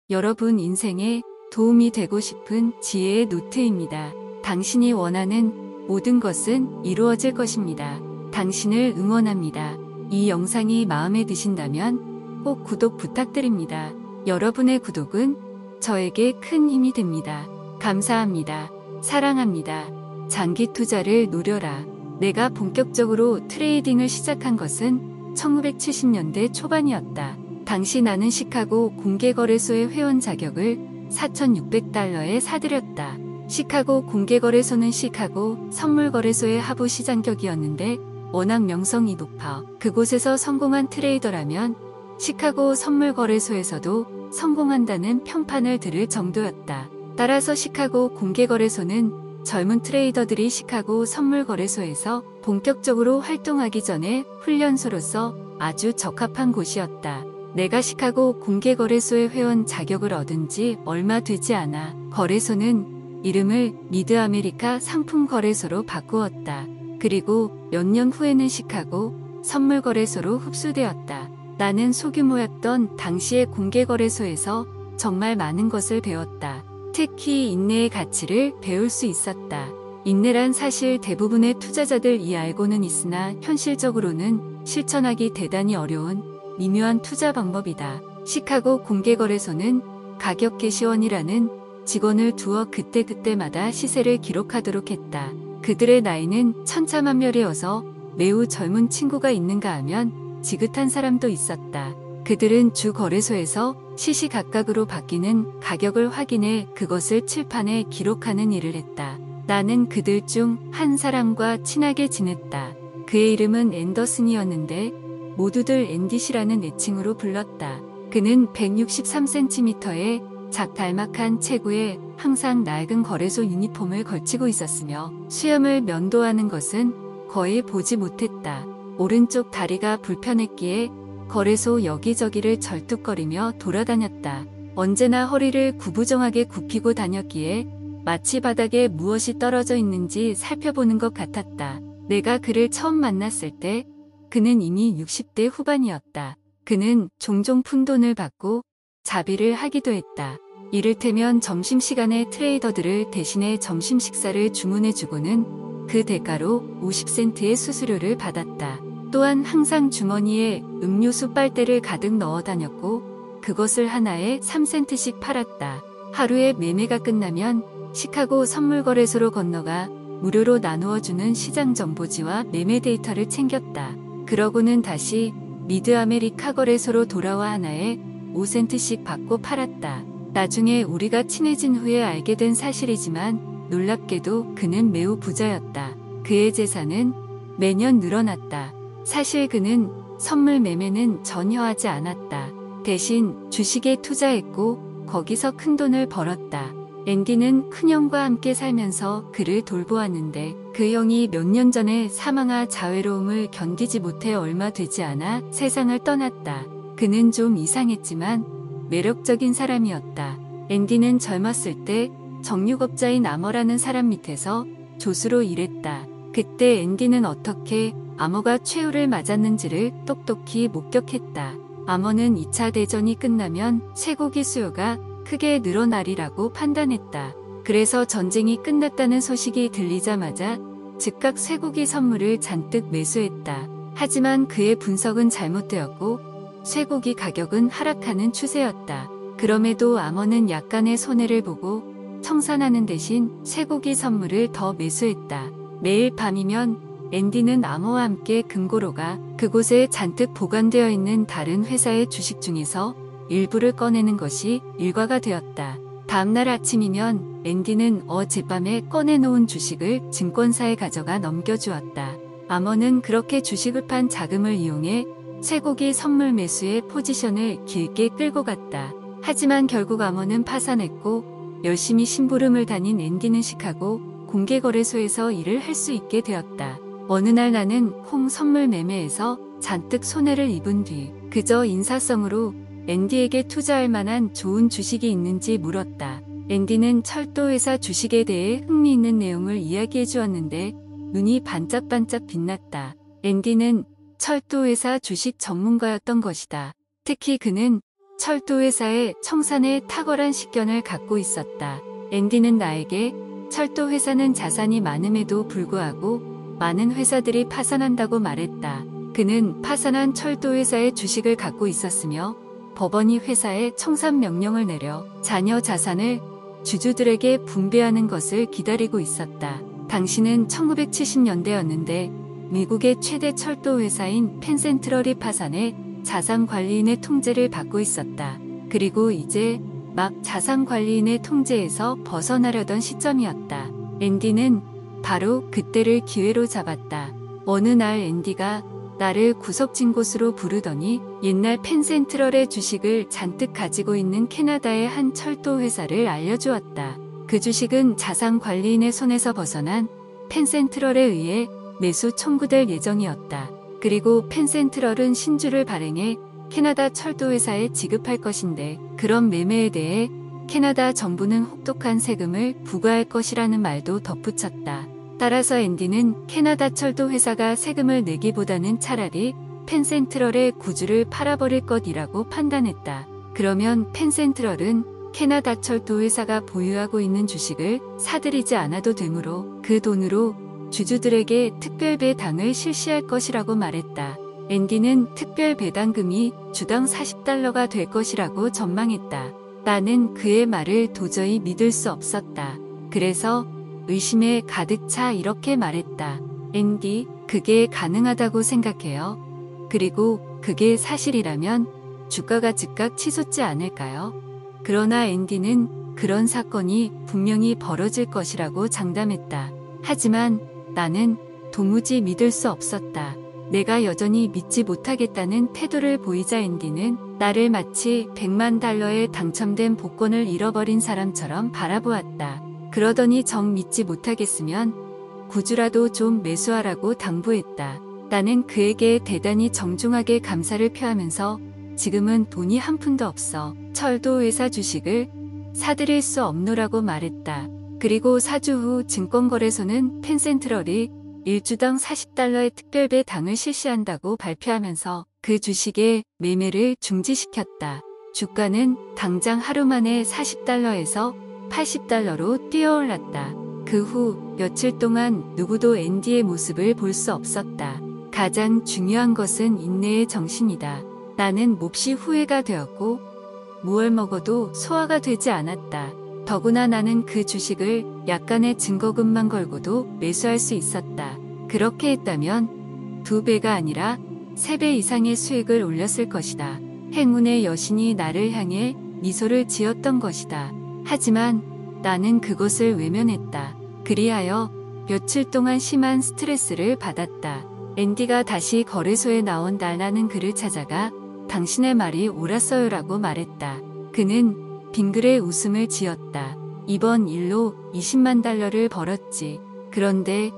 여러분 인생에 도움이 되고 싶은 지혜의 노트입니다. 당신이 원하는 모든 것은 이루어질 것입니다. 당신을 응원합니다. 이 영상이 마음에 드신다면 꼭 구독 부탁드립니다. 여러분의 구독은 저에게 큰 힘이 됩니다. 감사합니다. 사랑합니다. 장기 투자를 노려라. 내가 본격적으로 트레이딩을 시작한 것은 1970년대 초반이었다. 당시 나는 시카고 공개거래소의 회원 자격을 4,600달러에 사들였다. 시카고 공개거래소는 시카고 선물거래소의 하부 시장격이었는데 워낙 명성이 높아 그곳에서 성공한 트레이더라면 시카고 선물거래소에서도 성공한다는 평판을 들을 정도였다. 따라서 시카고 공개거래소는 젊은 트레이더들이 시카고 선물거래소에서 본격적으로 활동하기 전에 훈련소로서 아주 적합한 곳이었다. 내가 시카고 공개거래소의 회원 자격을 얻은 지 얼마 되지 않아 거래소는 이름을 미드아메리카 상품거래소로 바꾸었다. 그리고 몇 년 후에는 시카고 선물거래소로 흡수되었다. 나는 소규모였던 당시의 공개거래소에서 정말 많은 것을 배웠다. 특히 인내의 가치를 배울 수 있었다. 인내란 사실 대부분의 투자자들 알고는 있으나 현실적으로는 실천하기 대단히 어려운 미묘한 투자 방법이다. 시카고 공개거래소는 가격 게시원이라는 직원을 두어 그때그때마다 시세를 기록하도록 했다. 그들의 나이는 천차만별이어서 매우 젊은 친구가 있는가 하면 지긋한 사람도 있었다. 그들은 주 거래소에서 시시각각으로 바뀌는 가격을 확인해 그것을 칠판에 기록하는 일을 했다. 나는 그들 중 한 사람과 친하게 지냈다. 그의 이름은 앤더슨이었는데 모두들 앤디시라는 애칭으로 불렀다. 그는 163cm의 작달막한 체구에 항상 낡은 거래소 유니폼을 걸치고 있었으며 수염을 면도하는 것은 거의 보지 못했다. 오른쪽 다리가 불편했기에 거래소 여기저기를 절뚝거리며 돌아다녔다. 언제나 허리를 구부정하게 굽히고 다녔기에 마치 바닥에 무엇이 떨어져 있는지 살펴보는 것 같았다. 내가 그를 처음 만났을 때 그는 이미 60대 후반이었다. 그는 종종 푼돈을 받고 자비를 하기도 했다. 이를테면 점심시간에 트레이더들을 대신해 점심 식사를 주문해주고는 그 대가로 50센트의 수수료를 받았다. 또한 항상 주머니에 음료수 빨대를 가득 넣어 다녔고 그것을 하나에 3센트씩 팔았다. 하루에 매매가 끝나면 시카고 선물거래소로 건너가 무료로 나누어주는 시장 정보지와 매매 데이터를 챙겼다. 그러고는 다시 미드아메리카 거래소로 돌아와 하나에 5센트씩 받고 팔았다. 나중에 우리가 친해진 후에 알게 된 사실이지만 놀랍게도 그는 매우 부자였다. 그의 재산은 매년 늘어났다. 사실 그는 선물 매매는 전혀 하지 않았다. 대신 주식에 투자했고 거기서 큰 돈을 벌었다. 앤디는 큰형과 함께 살면서 그를 돌보았는데 그 형이 몇 년 전에 사망하 자외로움을 견디지 못해 얼마 되지 않아 세상을 떠났다. 그는 좀 이상했지만 매력적인 사람이었다. 앤디는 젊었을 때 정육업자인 아머라는 사람 밑에서 조수로 일했다. 그때 앤디는 어떻게 아머가 최후를 맞았는지를 똑똑히 목격했다. 아머는 2차 대전이 끝나면 쇠고기 수요가 크게 늘어나리라고 판단했다. 그래서 전쟁이 끝났다는 소식이 들리자마자 즉각 쇠고기 선물을 잔뜩 매수했다. 하지만 그의 분석은 잘못되었고 쇠고기 가격은 하락하는 추세였다. 그럼에도 아머는 약간의 손해를 보고 청산하는 대신 쇠고기 선물을 더 매수했다. 매일 밤이면 앤디는 아머와 함께 금고로 가 그곳에 잔뜩 보관되어 있는 다른 회사의 주식 중에서 일부를 꺼내는 것이 일과가 되었다. 다음날 아침이면 앤디는 어젯밤에 꺼내놓은 주식을 증권사에 가져가 넘겨주었다. 아머는 그렇게 주식을 판 자금을 이용해 쇠고기 선물 매수의 포지션을 길게 끌고 갔다. 하지만 결국 아머는 파산했고 열심히 심부름을 다닌 앤디는 시카고 공개거래소에서 일을 할 수 있게 되었다. 어느 날 나는 콩 선물 매매에서 잔뜩 손해를 입은 뒤 그저 인사성으로 앤디에게 투자할 만한 좋은 주식이 있는지 물었다. 앤디는 철도회사 주식에 대해 흥미있는 내용을 이야기해 주었는데 눈이 반짝반짝 빛났다. 앤디는 철도회사 주식 전문가였던 것이다. 특히 그는 철도회사의 청산에 탁월한 식견을 갖고 있었다. 앤디는 나에게 철도회사는 자산이 많음에도 불구하고 많은 회사들이 파산한다고 말했다. 그는 파산한 철도회사의 주식을 갖고 있었으며 법원이 회사에 청산 명령을 내려 잔여 자산을 주주들에게 분배하는 것을 기다리고 있었다. 당시는 1970년대였는데 미국의 최대 철도 회사인 펜센트럴이 파산해 자산관리인의 통제를 받고 있었다. 그리고 이제 막 자산관리인의 통제에서 벗어나려던 시점이었다. 앤디는 바로 그때를 기회로 잡았다. 어느 날 앤디가 나를 구석진 곳으로 부르더니 옛날 펜센트럴의 주식을 잔뜩 가지고 있는 캐나다의 한 철도 회사를 알려주었다. 그 주식은 자산관리인의 손에서 벗어난 펜센트럴에 의해 매수 청구될 예정이었다. 그리고 펜센트럴은 신주를 발행해 캐나다 철도회사에 지급할 것인데 그런 매매에 대해 캐나다 정부는 혹독한 세금을 부과할 것이라는 말도 덧붙였다. 따라서 앤디는 캐나다 철도회사가 세금을 내기보다는 차라리 펜센트럴의 구주를 팔아버릴 것이라고 판단했다. 그러면 펜센트럴은 캐나다 철도회사가 보유하고 있는 주식을 사들이지 않아도 되므로 그 돈으로 주주들에게 특별 배당을 실시할 것이라고 말했다. 앤디는 특별 배당금이 주당 $40가 될 것이라고 전망했다. 나는 그의 말을 도저히 믿을 수 없었다. 그래서 의심에 가득 차 이렇게 말했다. 앤디, 그게 가능하다고 생각해요? 그리고 그게 사실이라면 주가가 즉각 치솟지 않을까요? 그러나 앤디는 그런 사건이 분명히 벌어질 것이라고 장담했다. 하지만 나는 도무지 믿을 수 없었다. 내가 여전히 믿지 못하겠다는 태도를 보이자 앤디는 나를 마치 $100만 당첨된 복권을 잃어버린 사람처럼 바라보았다. 그러더니 정 믿지 못하겠으면 구주라도 좀 매수하라고 당부했다. 나는 그에게 대단히 정중하게 감사를 표하면서 지금은 돈이 한 푼도 없어 철도회사 주식을 사들일 수 없노라고 말했다. 그리고 4주 후 증권거래소는 펜센트럴이 1주당 $40의 특별 배당을 실시한다고 발표하면서 그 주식의 매매를 중지시켰다. 주가는 당장 하루 만에 $40에서 $80로 뛰어올랐다. 그 후 며칠 동안 누구도 앤디의 모습을 볼 수 없었다. 가장 중요한 것은 인내의 정신이다. 나는 몹시 후회가 되었고 무얼 먹어도 소화가 되지 않았다. 더구나 나는 그 주식을 약간의 증거금만 걸고도 매수할 수 있었다. 그렇게 했다면 2배가 아니라 3배 이상의 수익을 올렸을 것이다. 행운의 여신이 나를 향해 미소를 지었던 것이다. 하지만 나는 그것을 외면했다. 그리하여 며칠 동안 심한 스트레스를 받았다. 앤디가 다시 거래소에 나온 날 나는 그를 찾아가 당신의 말이 옳았어요라고 말했다. 그는 빙그레 웃음을 지었다. 이번 일로 $200만 벌었지. 그런데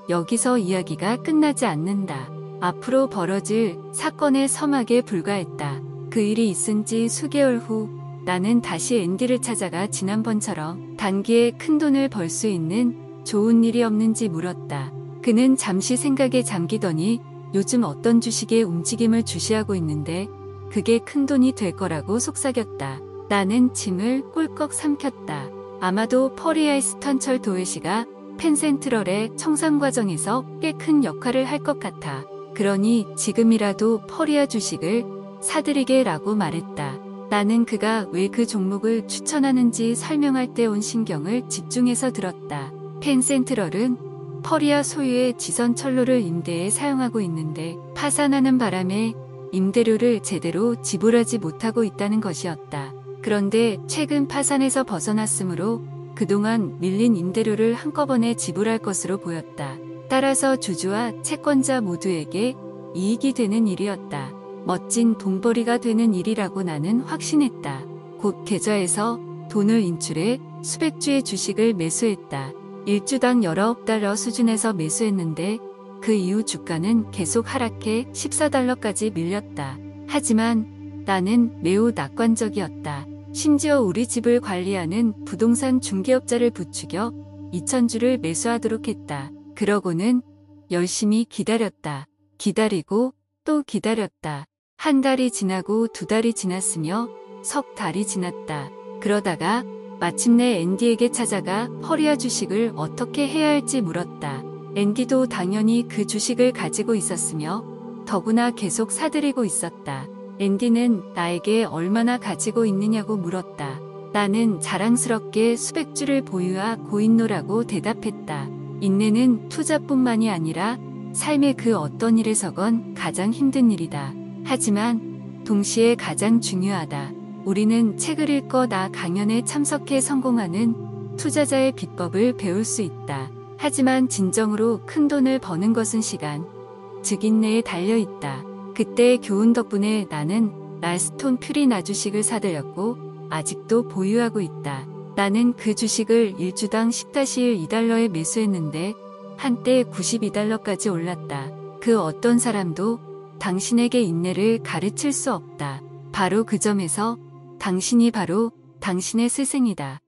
여기서 이야기가 끝나지 않는다. 앞으로 벌어질 사건의 서막에 불과했다. 그 일이 있은 지 수개월 후 나는 다시 앤디를 찾아가 지난번처럼 단기에 큰 돈을 벌 수 있는 좋은 일이 없는지 물었다. 그는 잠시 생각에 잠기더니 요즘 어떤 주식의 움직임을 주시하고 있는데 그게 큰 돈이 될 거라고 속삭였다. 나는 침을 꿀꺽 삼켰다. 아마도 퍼리아이스턴 철도회사가 펜센트럴의 청산 과정에서 꽤 큰 역할을 할 것 같아. 그러니 지금이라도 퍼리아 주식을 사들이게라고 말했다. 나는 그가 왜 그 종목을 추천하는지 설명할 때 온 신경을 집중해서 들었다. 펜센트럴은 퍼리아 소유의 지선철로를 임대에 사용하고 있는데 파산하는 바람에 임대료를 제대로 지불하지 못하고 있다는 것이었다. 그런데 최근 파산에서 벗어났으므로 그동안 밀린 임대료를 한꺼번에 지불할 것으로 보였다. 따라서 주주와 채권자 모두에게 이익이 되는 일이었다. 멋진 돈벌이가 되는 일이라고 나는 확신했다. 곧 계좌에서 돈을 인출해 수백 주의 주식을 매수했다. 1주당 $19 수준에서 매수했는데 그 이후 주가는 계속 하락해 $14까지 밀렸다. 하지만 나는 매우 낙관적이었다. 심지어 우리 집을 관리하는 부동산 중개업자를 부추겨 2,000주를 매수하도록 했다. 그러고는 열심히 기다렸다. 기다리고 또 기다렸다. 한 달이 지나고 2달이 지났으며 석 달이 지났다. 그러다가 마침내 앤디에게 찾아가 퍼리아 주식을 어떻게 해야 할지 물었다. 앤디도 당연히 그 주식을 가지고 있었으며 더구나 계속 사들이고 있었다. 앤디는 나에게 얼마나 가지고 있느냐고 물었다. 나는 자랑스럽게 수백 주를 보유하고 있노라고 대답했다. 인내는 투자뿐만이 아니라 삶의 그 어떤 일에서건 가장 힘든 일이다. 하지만 동시에 가장 중요하다. 우리는 책을 읽거나 강연에 참석해 성공하는 투자자의 비법을 배울 수 있다. 하지만 진정으로 큰 돈을 버는 것은 시간, 즉 인내에 달려 있다. 그때의 교훈 덕분에 나는 랄스톤 퓨리나 주식을 사들였고 아직도 보유하고 있다. 나는 그 주식을 일주당 10-2달러에 매수했는데 한때 92달러까지 올랐다. 그 어떤 사람도 당신에게 인내를 가르칠 수 없다. 바로 그 점에서 당신이 바로 당신의 스승이다.